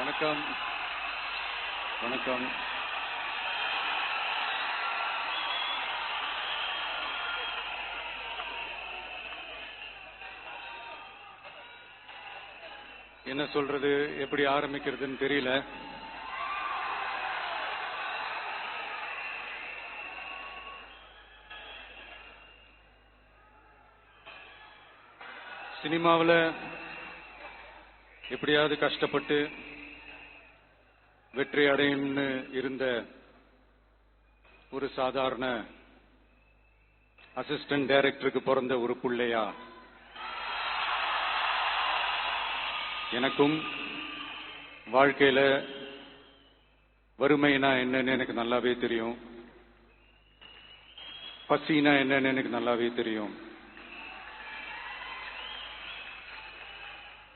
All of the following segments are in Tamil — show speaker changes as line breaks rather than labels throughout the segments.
வணக்கம். வணக்கம். என்ன சொல்றது, எப்படி ஆரம்பிக்கிறதுன்னு தெரியல. சினிமாவில் எப்படியாவது கஷ்டப்பட்டு வெற்றி அடையும்னு இருந்த ஒரு சாதாரண அசிஸ்டன்ட் டைரக்டருக்கு பிறந்த ஒரு பிள்ளையா எனக்கும் வாழ்க்கையில வறுமைனா என்னன்னு எனக்கு நல்லாவே தெரியும், பசினா என்னன்னு எனக்கு நல்லாவே தெரியும்.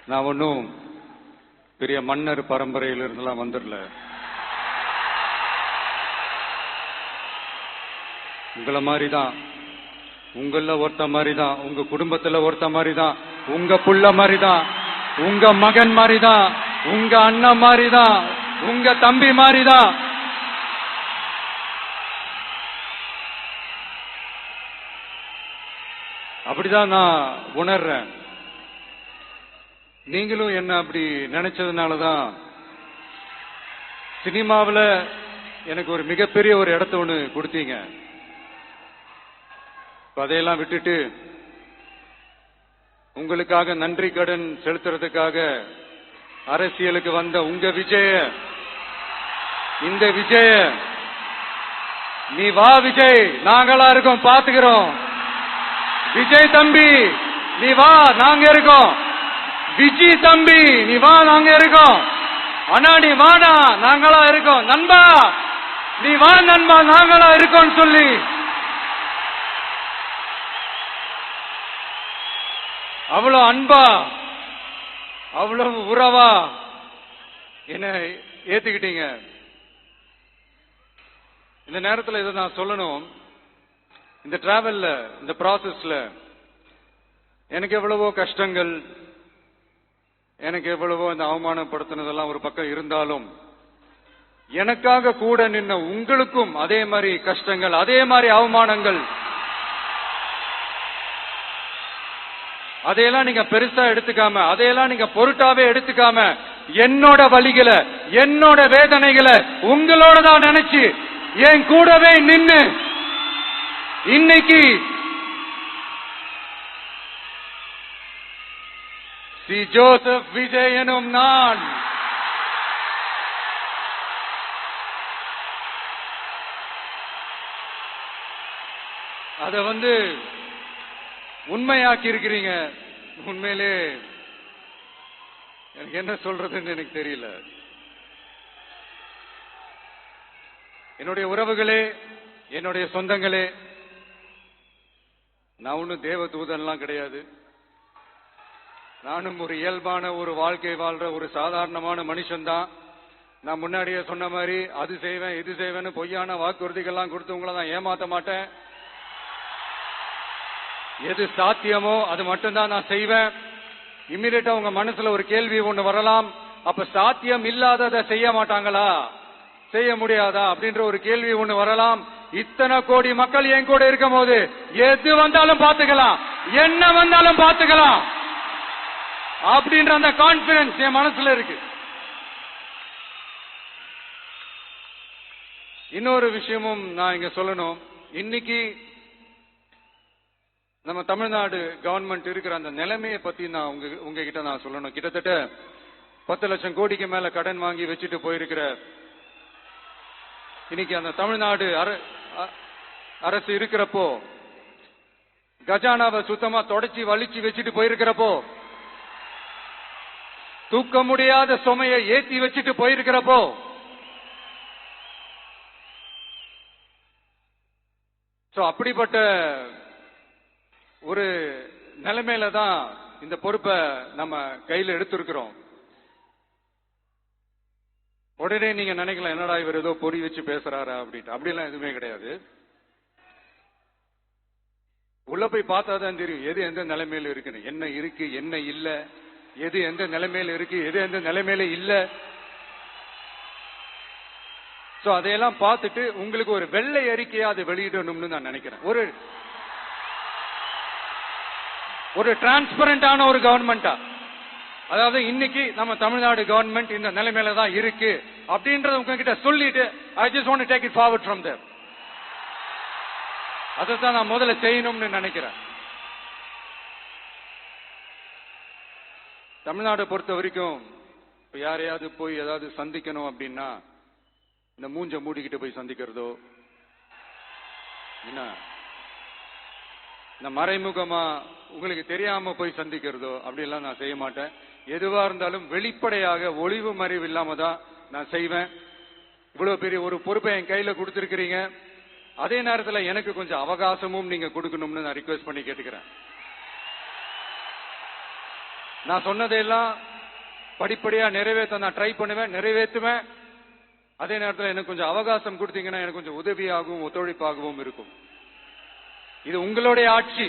நான் ஒன்னும் பெரிய மன்னர் பரம்பரையில இருந்தெல்லாம் வந்துடல. உங்களை மாதிரிதான், உங்கள ஒருத்த மாதிரிதான், உங்க குடும்பத்துல ஒருத்த மாதிரிதான், உங்க புள்ள மாதிரிதான், உங்க மகன் மாதிரிதான், உங்க அண்ணன் மாதிரிதான், உங்க தம்பி மாதிரிதான். அப்படிதான் நான் உணர்றேன். நீங்களும் என்ன அப்படி நினைச்சதுனாலதான் சினிமாவில் எனக்கு ஒரு மிகப்பெரிய ஒரு இடத்த ஒண்ணு கொடுத்தீங்க. அதையெல்லாம் விட்டுட்டு உங்களுக்காக நன்றி கடன் செலுத்துறதுக்காக அரசியலுக்கு வந்த உங்க விஜய, இந்த விஜய, நீ வா விஜய், நாங்களா இருக்கோம், பாத்துக்கிறோம். விஜய் தம்பி நீ வா, நாங்க இருக்கோம். விஜி தம்பி நீ வா, நாங்க இருக்கோம். அண்ணா நீ வாடா, நாங்களா இருக்கோம். நண்பா நீ வா நண்பா, நாங்களா இருக்கோம் சொல்லி அவ்வளவு அன்பா, அவ்வளவு உறவா என்ன ஏத்துக்கிட்டீங்க. இந்த நேரத்தில் இதை நான் சொல்லணும். இந்த டிராவல்ல, இந்த ப்ராசஸ்ல எனக்கு எவ்வளவோ கஷ்டங்கள், எனக்கு எவ்வளவோ இந்த அவமானப்படுத்தினதெல்லாம் ஒரு பக்கம் இருந்தாலும், எனக்காக கூட நின்ன உங்களுக்கும் அதே மாதிரி கஷ்டங்கள், அதே மாதிரி அவமானங்கள், அதையெல்லாம் நீங்க பெருசா எடுத்துக்காம, அதையெல்லாம் நீங்க பொருட்டாவே எடுத்துக்காம, என்னோட வலிகளை, என்னோட வேதனைகளை உங்களோட தான் நினைச்சு என் கூடவே நின்னு இன்னைக்கு சி ஜோசப் விஜய் எனும் நான் அத உண்மையாக்கி இருக்கிறீங்க. உண்மையிலே எனக்கு என்ன சொல்றதுன்னு எனக்கு தெரியல. என்னுடைய உறவுகளே, என்னுடைய சொந்தங்களே, நான் ஒன்னும் தேவ தூதன்லாம் கிடையாது. நானும் ஒரு இயல்பான ஒரு வாழ்க்கை வாழ்ற ஒரு சாதாரணமான மனுஷன்தான். நான் முன்னாடியே சொன்ன மாதிரி அது செய்வேன் இது செய்வேன்னு பொய்யான வாக்குறுதிகள்லாம் கொடுத்து உங்களை நான் ஏமாத்த மாட்டேன். எது சாத்தியமோ அது மட்டும்தான் நான் செய்வேன். இம்மிடியட்டா உங்க மனசுல ஒரு கேள்வி ஒண்ணு வரலாம், அப்ப சாத்தியம் இல்லாததை செய்ய மாட்டாங்களா, செய்ய முடியாதா அப்படின்ற ஒரு கேள்வி ஒண்ணு வரலாம். இத்தனை கோடி மக்கள் என் கூட இருக்கும் போது எது வந்தாலும் பாத்துக்கலாம், என்ன வந்தாலும் பாத்துக்கலாம் அப்படின்ற அந்த கான்பிடன்ஸ் என் மனசுல இருக்கு. இன்னொரு விஷயமும் நான் இங்க சொல்லணும். இன்னைக்கு நம்ம தமிழ்நாடு கவர்மெண்ட் இருக்கிற அந்த நிலைமையை பத்தி நான் உங்ககிட்ட நான் சொல்லணும். கிட்டத்தட்ட 10 லட்சம் கோடிக்கு மேல கடன் வாங்கி வச்சுட்டு போயிருக்கிற இன்னைக்கு அந்த தமிழ்நாடு அரசு இருக்கிறப்போ, கஜானாவை சுத்தமா தொடச்சி வலிச்சு வச்சுட்டு போயிருக்கிறப்போ, தூக்க முடியாத சுமையை ஏத்தி வச்சுட்டு போயிருக்கிறப்போ, அப்படிப்பட்ட ஒரு நிலைமையில தான் இந்த பொறுப்பை நம்ம கையில எடுத்திருக்கிறோம். உடனே நீங்க நினைக்கலாம், என்னடா இவர் ஏதோ பொறி வச்சு பேசுறாரா அப்படின்ட்டு. அப்படிலாம் எதுவுமே கிடையாது. உள்ள போய் பார்த்தாதான் தெரியும் எது எந்த நிலைமையில இருக்குன்னு, என்ன இருக்கு என்ன இல்ல, எது எந்த நிலைமையில இருக்கு எது எந்த நிலைமையில இல்ல. சோ அதையெல்லாம் பார்த்துட்டு உங்களுக்கு ஒரு வெள்ளை அறிக்கையா அதை வெளியிடணும்னு நான் நினைக்கிறேன். ஒரு டிரான்ஸ்பரண்டான ஒரு கவர்மெண்டா, அதாவது இன்னைக்கு நம்ம தமிழ்நாடு கவர்மெண்ட் இந்த நிலைமையில தான் இருக்கு அப்படின்றத உங்ககிட்ட சொல்லிட்டு I just want to take it forward from there. அதைத்தான் நான் முதல்ல செய்யணும்னு நினைக்கிறேன். தமிழ்நாடு பொறுத்த வரைக்கும் இப்ப யாரையாவது போய் ஏதாவது சந்திக்கணும் அப்படின்னா இந்த மூஞ்ச மூடிக்கிட்டு போய் சந்திக்கிறதோ, என்ன இந்த மறைமுகமா உங்களுக்கு தெரியாம போய் சந்திக்கிறதோ அப்படி எல்லாம் நான் செய்ய மாட்டேன். எதுவா இருந்தாலும் வெளிப்படையாக ஒளிவு மறைவு இல்லாம தான் நான் செய்வேன். இவ்வளவு பெரிய ஒரு பொறுப்பை என் கையில கொடுத்திருக்கிறீங்க. அதே நேரத்தில் எனக்கு கொஞ்சம் அவகாசமும் நீங்க கொடுக்கணும்னு நான் ரிக்வெஸ்ட் பண்ணி கேட்டுக்கிறேன். நான் சொன்னதையெல்லாம் படிப்படியா நிறைவேற்ற நான் ட்ரை பண்ணுவேன், நிறைவேற்றுவேன். அதே நேரத்தில் எனக்கு கொஞ்சம் அவகாசம் கொடுத்தீங்கன்னா எனக்கு கொஞ்சம் உதவியாகவும் ஒத்துழைப்பாகவும் இருக்கும். இது உங்களுடைய ஆட்சி.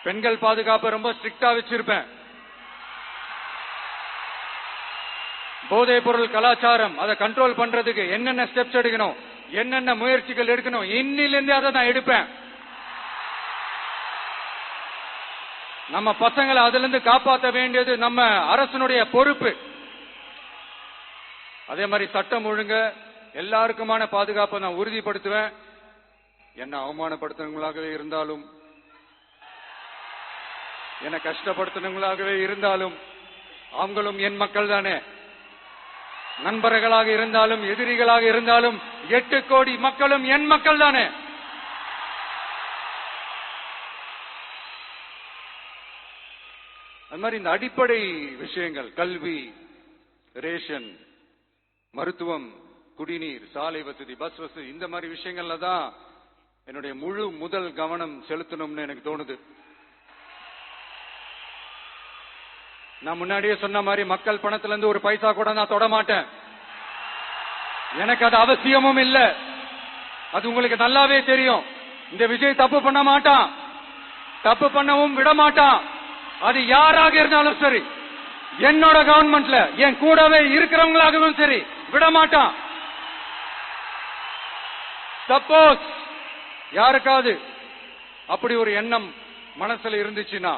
பெண்கள் பாதுகாப்பை ரொம்ப ஸ்ட்ரிக்டா வச்சிருப்பேன். போதைப் பொருள் கலாச்சாரம் அதை கண்ட்ரோல் பண்றதுக்கு என்னென்ன ஸ்டெப்ஸ் எடுக்கணும், என்னென்ன முயற்சிகள் எடுக்கணும், இன்னிலிருந்து அதை நான் எடுப்பேன். நம்ம பசங்களை அதுல இருந்து காப்பாற்ற வேண்டியது நம்ம அரசனுடைய பொறுப்பு. அதே மாதிரி சட்டம் ஒழுங்கு எல்லாருக்குமான பாதுகாப்பை நான் உறுதிப்படுத்துவேன். என்ன அவமானப்படுத்துறவங்களாகவே இருந்தாலும், என்ன கஷ்டப்படுத்துறவங்களாகவே இருந்தாலும் அவங்களும் என் மக்கள் தானே. நண்பர்களாக இருந்தாலும் எதிரிகளாக இருந்தாலும் 8 கோடி மக்களும் என் மக்கள் தானே. அது மாதிரி இந்த அடிப்படை விஷயங்கள், கல்வி, ரேஷன், மருத்துவம், குடிநீர், சாலை வசதி, பஸ் வசதி, இந்த மாதிரி விஷயங்கள்ல தான் என்னுடைய முதல் கவனம் செலுத்தணும்னு எனக்கு தோணுது. நான் முன்னாடியே சொன்ன மாதிரி மக்கள் பணத்துல இருந்து ஒரு பைசா கூட நான் தொட மாட்டேன். எனக்கு அது அவசியமும் இல்ல. அது உங்களுக்கு நல்லாவே தெரியும். இந்த விஜய் தப்பு பண்ண மாட்டான், தப்பு பண்ணவும் விட மாட்டான். அது யாராக இருந்தாலும் சரி, என்னோட கவர்மெண்ட்ல என் கூடவே இருக்கிறவங்களாகவும் சரி விட மாட்டான். சப்போஸ் யாருக்காவது அப்படி ஒரு எண்ணம் மனசுல இருந்துச்சுன்னா,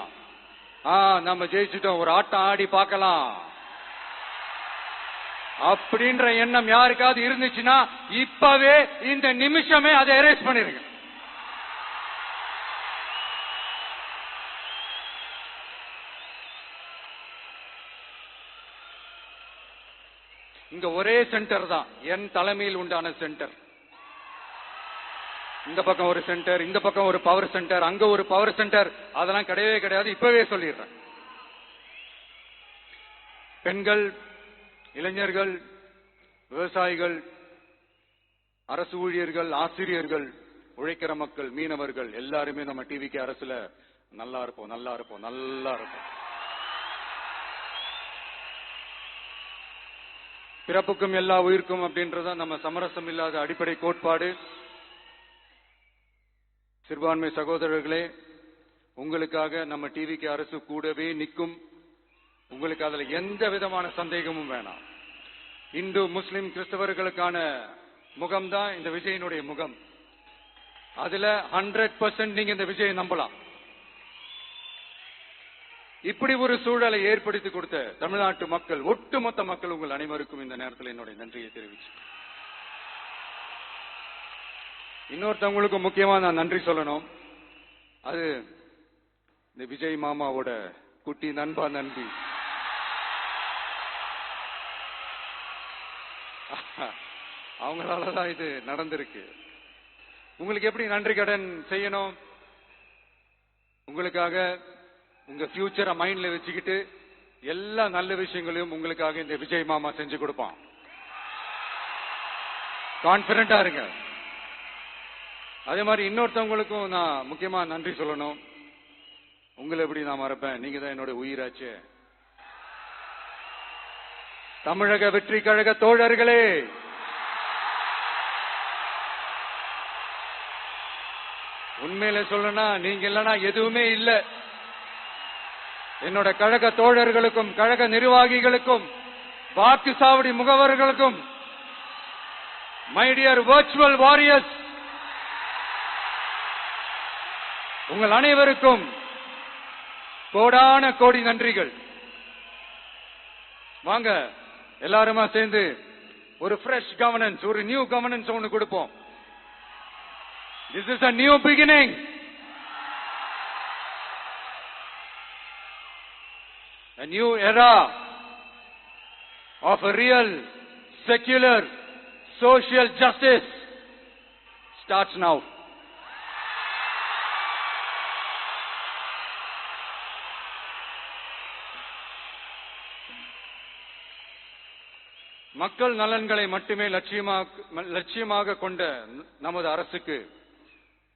நம்ம ஜெயிச்சுட்டோம், ஒரு ஆட்டம் ஆடி பார்க்கலாம் அப்படின்ற எண்ணம் யாருக்காவது இருந்துச்சுன்னா இப்பவே இந்த நிமிஷமே அதை எரேஸ் பண்ணிருங்க. இங்க ஒரே சென்டர் தான், என் தலைமையில் உண்டான சென்டர். இந்த பக்கம் ஒரு சென்டர், இந்த பக்கம் ஒரு பவர் சென்டர், அங்க ஒரு பவர் சென்டர், அதெல்லாம் கிடையவே கிடையாது. இப்பவே சொல்லிடுறேன். பெண்கள், இளைஞர்கள், விவசாயிகள், அரசு ஊழியர்கள், ஆசிரியர்கள், உழைக்கிற மக்கள், மீனவர்கள் எல்லாருமே நம்ம டிவிக்கு அரசுல நல்லா இருப்போம், நல்லா இருப்போம், நல்லா இருப்போம். பிறப்புக்கும் எல்லா உயிர்க்கும் அப்படின்றத நம்ம சமரசம் இல்லாத அடிப்படை கோட்பாடு. சிறுபான்மை சகோதரர்களே, உங்களுக்காக நம்ம டிவிக்கு அரசு கூடவே நிற்கும். உங்களுக்கு அதுல எந்த விதமான சந்தேகமும் வேணாம். இந்து, முஸ்லிம், கிறிஸ்தவர்களுக்கான முகம்தான் இந்த விஜயனுடைய முகம். அதுல 100% நீங்க இந்த விஜயை நம்பலாம். இப்படி ஒரு சூழலை ஏற்படுத்தி கொடுத்த தமிழ்நாட்டு மக்கள், ஒட்டுமொத்த மக்கள், உங்கள் அனைவருக்கும் இந்த நேரத்தில் என்னுடைய நன்றியை தெரிவிச்சு, இன்னொருத்தவங்களுக்கு முக்கியமா நான் நன்றி சொல்லணும். அது இந்த விஜய் மாமாவோட குட்டி நண்பா நன்றி. அவங்களாலதான் இது நடந்திருக்கு. உங்களுக்கு எப்படி நன்றி கடன் செய்யணும்? உங்களுக்காக உங்க ஃபியூச்சரை மைண்ட்ல வச்சுக்கிட்டு எல்லா நல்ல விஷயங்களையும் உங்களுக்காக இந்த விஜய் மாமா செஞ்சு கொடுப்பான். கான்பிடண்டா இருங்க. அதே மாதிரி இன்னொருத்தவங்களுக்கும் நான் முக்கியமா நன்றி சொல்லணும். உங்களை எப்படி நான் மறப்பேன்? நீங்க தான் என்னோட உயிராச்சு. தமிழக வெற்றி கழக தோழர்களே, உண்மையில சொல்லணும்னா நீங்க இல்லைன்னா எதுவுமே இல்ல. என்னோட கழக தோழர்களுக்கும், கழக நிர்வாகிகளுக்கும், வாக்கு சாவடி முகவர்களுக்கும் My dear virtual warriors, உங்கள் அனைவருக்கும் கோடான கோடி நன்றிகள். வாங்க எல்லாருமா சேர்ந்து ஒரு fresh governance, ஒரு new governance ஒன்னு கொடுப்போம். This is a new beginning. A new era of a real, secular, social justice starts now. மக்கள் நலன்களை மட்டுமே லட்சியமாக கொண்ட நமது அரசுக்கு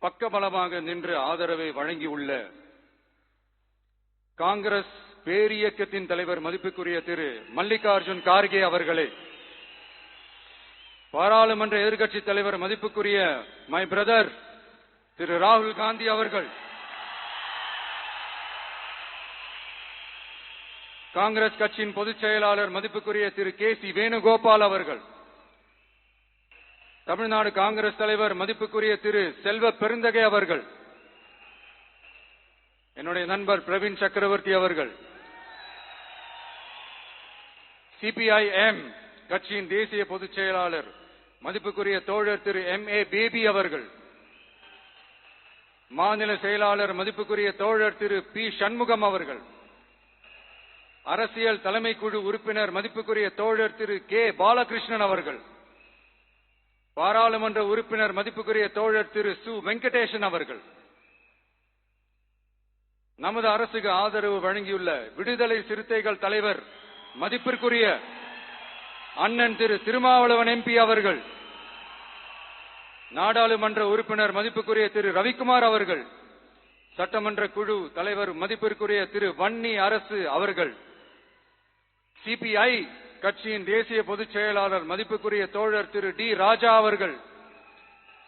பக்கபலமாக நின்று ஆதரவை வழங்கியுள்ள காங்கிரஸ் பேரியக்கத்தின் தலைவர் மதிப்புக்குரிய திரு மல்லிகார்ஜுன் கார்கே அவர்களை, பாராளுமன்ற எதிர்க்கட்சி தலைவர் மதிப்புக்குரிய மை பிரதர் திரு ராகுல் காந்தி அவர்கள், காங்கிரஸ் கட்சியின் பொதுச் செயலாளர் மதிப்புக்குரிய திரு கே.சி. வேணுகோபால் அவர்கள், தமிழ்நாடு காங்கிரஸ் தலைவர் மதிப்புக்குரிய திரு செல்வ பெருந்தகை அவர்கள், என்னுடைய நண்பர் பிரவீன் சக்கரவர்த்தி அவர்கள், சிபிஐஎம் கட்சியின் தேசிய பொதுச் செயலாளர் மதிப்புக்குரிய தோழர் திரு M.A. பேபி அவர்கள், மாநில செயலாளர் மதிப்புக்குரிய தோழர் திரு பி. சண்முகம் அவர்கள், அரசியல் தலைமை குழு உறுப்பினர் மதிப்புக்குரிய தோழர் திரு கே. பாலகிருஷ்ணன் அவர்கள், பாராளுமன்ற உறுப்பினர் மதிப்புக்குரிய தோழர் திரு சு. வெங்கடேசன் அவர்கள், நமது அரசுக்கு ஆதரவு வழங்கியுள்ள விடுதலை சிறுத்தைகள் தலைவர் மதிப்பிற்குரிய அண்ணன் திரு திருமாவளவன் MP அவர்கள், நாடாளுமன்ற உறுப்பினர் மதிப்புக்குரிய திரு ரவிக்குமார் அவர்கள், சட்டமன்ற குழு தலைவர் மதிப்பிற்குரிய திரு வன்னி அரசு அவர்கள், சிபிஐ கட்சியின் தேசிய பொதுச் செயலாளர் மதிப்புக்குரிய தோழர் திரு டி. ராஜா அவர்கள்,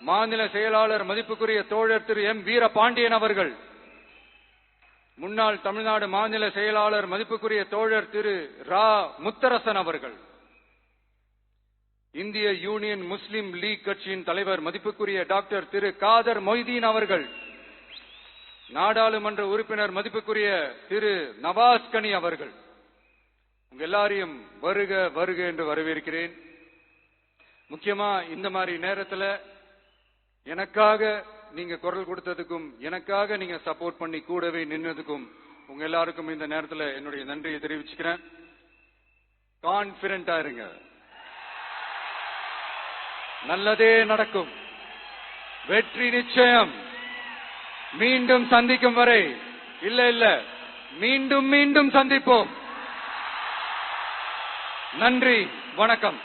மாநில செயலாளர் மதிப்புக்குரிய தோழர் திரு M. வீரபாண்டியன் அவர்கள், முன்னாள் தமிழ்நாடு மாநில செயலாளர் மதிப்புக்குரிய தோழர் திரு ரா. முத்தரசன் அவர்கள், இந்திய யூனியன் முஸ்லிம் லீக் கட்சியின் தலைவர் மதிப்புக்குரிய டாக்டர் திரு காதர் மொய்தீன் அவர்கள், நாடாளுமன்ற உறுப்பினர் மதிப்புக்குரிய திரு நவாஸ் கனி அவர்கள், உங்க எல்லாரையும் வருக வருக என்று வரவேற்கிறேன். முக்கியமா இந்த மாதிரி நேரத்தில் எனக்காக நீங்க குரல் கொடுத்ததுக்கும், எனக்காக நீங்க சப்போர்ட் பண்ணி கூடவே நின்னதுக்கும் உங்க எல்லாருக்கும் இந்த நேரத்தில் என்னுடைய நன்றியை தெரிவிச்சுக்கிறேன். கான்பிடென்டா இருங்க, நல்லதே நடக்கும், வெற்றி நிச்சயம். மீண்டும் சந்திக்கும் வரை இல்ல மீண்டும் மீண்டும் சந்திப்போம். நன்றி, வணக்கம்.